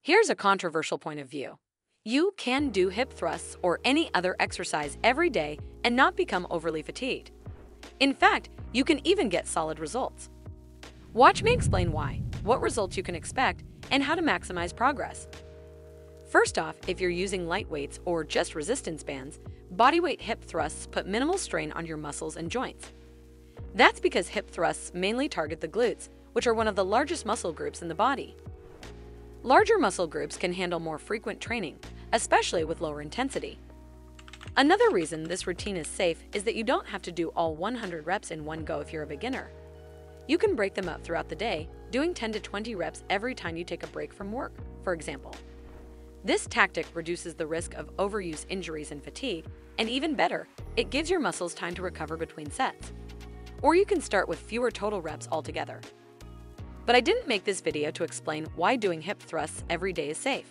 Here's a controversial point of view. You can do hip thrusts or any other exercise every day and not become overly fatigued. In fact, you can even get solid results. Watch me explain why, what results you can expect, and how to maximize progress. First off, if you're using light weights or just resistance bands, bodyweight hip thrusts put minimal strain on your muscles and joints. That's because hip thrusts mainly target the glutes, which are one of the largest muscle groups in the body. Larger muscle groups can handle more frequent training, especially with lower intensity. Another reason this routine is safe is that you don't have to do all 100 reps in one go if you're a beginner. You can break them up throughout the day, doing 10 to 20 reps every time you take a break from work, for example. This tactic reduces the risk of overuse injuries and fatigue, and even better, it gives your muscles time to recover between sets. Or you can start with fewer total reps altogether. But I didn't make this video to explain why doing hip thrusts every day is safe.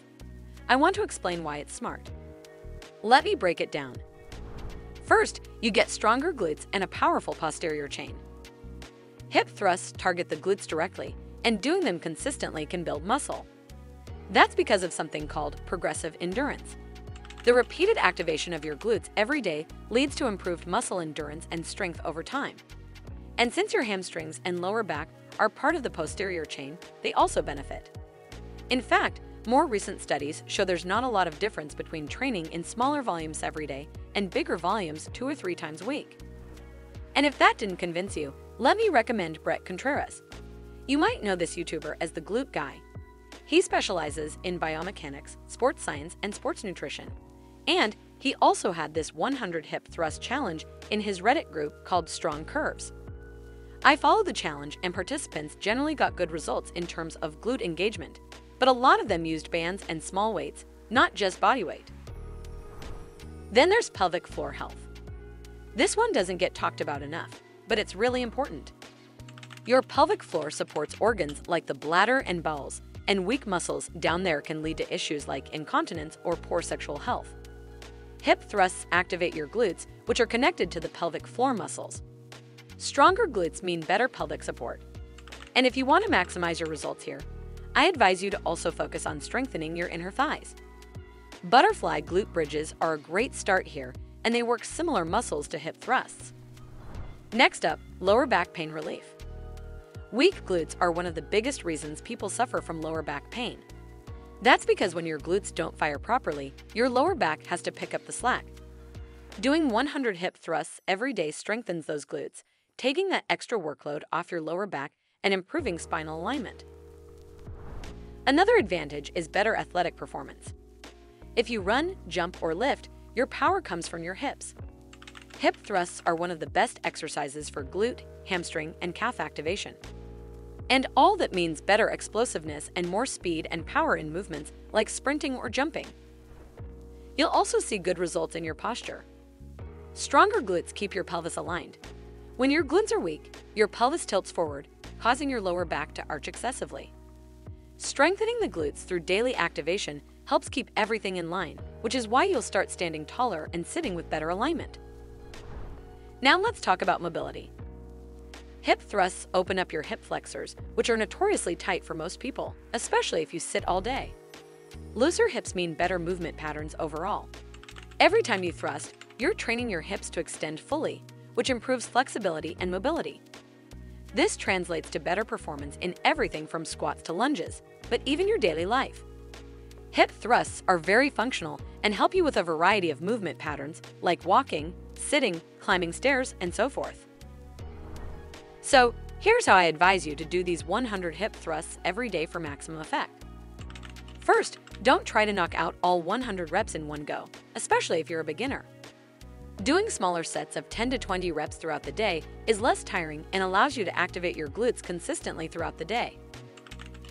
I want to explain why it's smart. Let me break it down. First, you get stronger glutes and a powerful posterior chain. Hip thrusts target the glutes directly, and doing them consistently can build muscle. That's because of something called progressive endurance. The repeated activation of your glutes every day leads to improved muscle endurance and strength over time. And since your hamstrings and lower back are part of the posterior chain, they also benefit. In fact, more recent studies show there's not a lot of difference between training in smaller volumes every day and bigger volumes 2 or 3 times a week. And if that didn't convince you, let me recommend Brett Contreras. You might know this YouTuber as the Glute Guy. He specializes in biomechanics, sports science, and sports nutrition. And he also had this 100 hip thrust challenge in his Reddit group called Strong Curves. I followed the challenge, and participants generally got good results in terms of glute engagement, but a lot of them used bands and small weights, not just body weight. Then there's pelvic floor health. This one doesn't get talked about enough, but it's really important. Your pelvic floor supports organs like the bladder and bowels, and weak muscles down there can lead to issues like incontinence or poor sexual health. Hip thrusts activate your glutes, which are connected to the pelvic floor muscles. Stronger glutes mean better pelvic support. And if you want to maximize your results here, I advise you to also focus on strengthening your inner thighs. Butterfly glute bridges are a great start here, and they work similar muscles to hip thrusts. Next up, lower back pain relief. Weak glutes are one of the biggest reasons people suffer from lower back pain. That's because when your glutes don't fire properly, your lower back has to pick up the slack. Doing 100 hip thrusts every day strengthens those glutes, taking that extra workload off your lower back and improving spinal alignment. Another advantage is better athletic performance. If you run, jump, or lift, your power comes from your hips. Hip thrusts are one of the best exercises for glute, hamstring, and calf activation. And all that means better explosiveness and more speed and power in movements like sprinting or jumping. You'll also see good results in your posture. Stronger glutes keep your pelvis aligned. When your glutes are weak, your pelvis tilts forward, causing your lower back to arch excessively. Strengthening the glutes through daily activation helps keep everything in line, which is why you'll start standing taller and sitting with better alignment. Now let's talk about mobility. Hip thrusts open up your hip flexors, which are notoriously tight for most people, especially if you sit all day. Looser hips mean better movement patterns overall. Every time you thrust, you're training your hips to extend fully, which improves flexibility and mobility. This translates to better performance in everything from squats to lunges, but even your daily life. Hip thrusts are very functional and help you with a variety of movement patterns like walking, sitting, climbing stairs, and so forth. So, here's how I advise you to do these 100 hip thrusts every day for maximum effect. First, don't try to knock out all 100 reps in one go, especially if you're a beginner. Doing smaller sets of 10 to 20 reps throughout the day is less tiring and allows you to activate your glutes consistently throughout the day.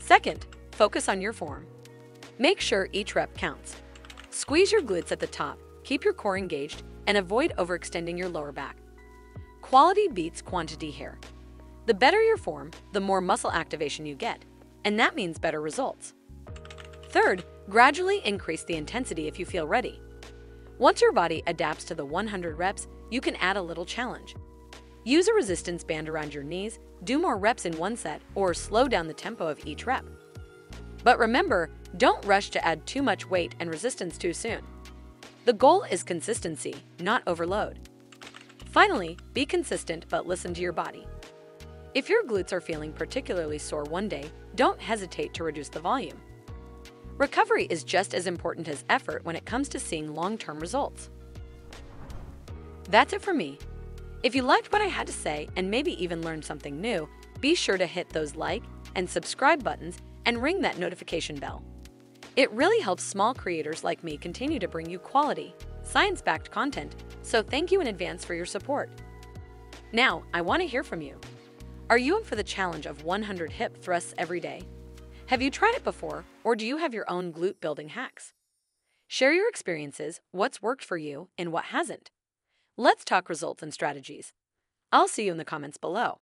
Second, focus on your form. Make sure each rep counts. Squeeze your glutes at the top, keep your core engaged, and avoid overextending your lower back. Quality beats quantity here. The better your form, the more muscle activation you get, and that means better results. Third, gradually increase the intensity if you feel ready. Once your body adapts to the 100 reps, you can add a little challenge. Use a resistance band around your knees, do more reps in one set, or slow down the tempo of each rep. But remember, don't rush to add too much weight and resistance too soon. The goal is consistency, not overload. Finally, be consistent but listen to your body. If your glutes are feeling particularly sore one day, don't hesitate to reduce the volume. Recovery is just as important as effort when it comes to seeing long-term results. That's it for me. If you liked what I had to say and maybe even learned something new, be sure to hit those like and subscribe buttons and ring that notification bell. It really helps small creators like me continue to bring you quality, science-backed content, so thank you in advance for your support. Now, I want to hear from you. Are you up for the challenge of 100 hip thrusts every day? Have you tried it before, or do you have your own glute-building hacks? Share your experiences, what's worked for you, and what hasn't. Let's talk results and strategies. I'll see you in the comments below.